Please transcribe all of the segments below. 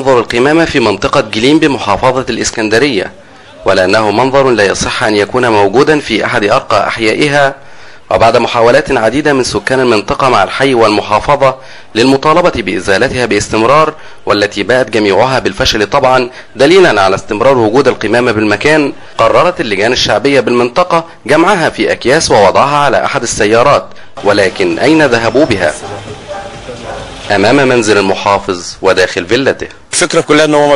منظر القمامة في منطقة جليم بمحافظة الإسكندرية، ولأنه منظر لا يصح أن يكون موجودا في أحد أرقى أحيائها. وبعد محاولات عديدة من سكان المنطقة مع الحي والمحافظة للمطالبة بإزالتها باستمرار، والتي باءت جميعها بالفشل طبعا دليلا على استمرار وجود القمامة بالمكان، قررت اللجان الشعبية بالمنطقة جمعها في أكياس ووضعها على أحد السيارات. ولكن أين ذهبوا بها؟ أمام منزل المحافظ وداخل فيلته. الفكره كلها ان هو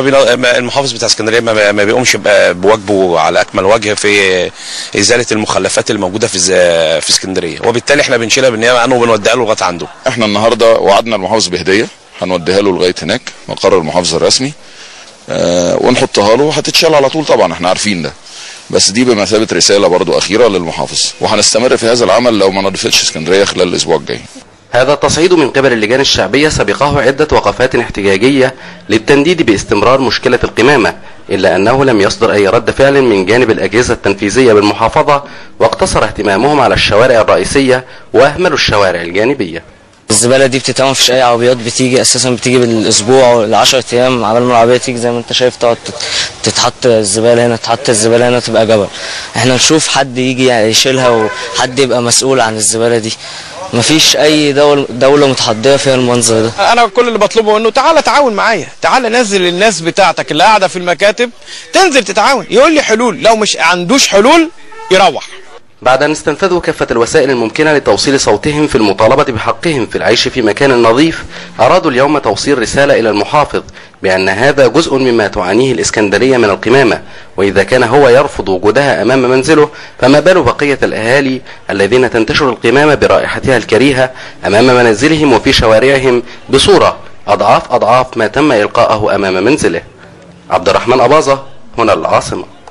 المحافظ بتاع اسكندريه ما بيقومش بواجبه على اكمل وجه في ازاله المخلفات الموجوده في اسكندريه، وبالتالي احنا بنشيلها بالنيابه عنه وبنوديها له لغايه عنده. احنا النهارده وعدنا المحافظ بهديه هنوديها له لغايه هناك مقر المحافظ الرسمي، ونحطها له، هتتشال على طول طبعا، احنا عارفين ده، بس دي بمثابه رساله برضو اخيره للمحافظ، وهنستمر في هذا العمل لو ما نضفتش اسكندريه خلال الاسبوع الجاي. هذا التصعيد من قبل اللجان الشعبية سبقه عدة وقفات احتجاجية للتنديد باستمرار مشكلة القمامة، إلا أنه لم يصدر أي رد فعل من جانب الأجهزة التنفيذية بالمحافظة، واقتصر اهتمامهم على الشوارع الرئيسية وأهملوا الشوارع الجانبية. الزبالة دي بتتعمل، مفيش أي عربيات بتيجي أساسا، بتيجي بالأسبوع ل10 أيام عبال ما العربية تيجي. زي ما أنت شايف تقعد تتحط الزبالة هنا، تتحط الزبالة هنا، تبقى جبل. احنا نشوف حد يجي يشيلها وحد يبقى مسؤول عن الزبالة دي. مفيش اي دولة متحضرة فيها المنظر ده. انا كل اللي بطلبه انه تعالى تعاون معايا، تعالى نزل الناس بتاعتك اللي قاعدة في المكاتب تنزل تتعاون، يقول لي حلول، لو مش عندوش حلول يروح. بعد أن استنفذوا كافة الوسائل الممكنة لتوصيل صوتهم في المطالبة بحقهم في العيش في مكان نظيف، أرادوا اليوم توصيل رسالة إلى المحافظ بأن هذا جزء مما تعانيه الإسكندرية من القمامة، وإذا كان هو يرفض وجودها أمام منزله، فما بال بقية الأهالي الذين تنتشر القمامة برائحتها الكريهة أمام منازلهم وفي شوارعهم بصورة أضعاف ما تم إلقاءه أمام منزله. عبد الرحمن أباظة، هنا العاصمة.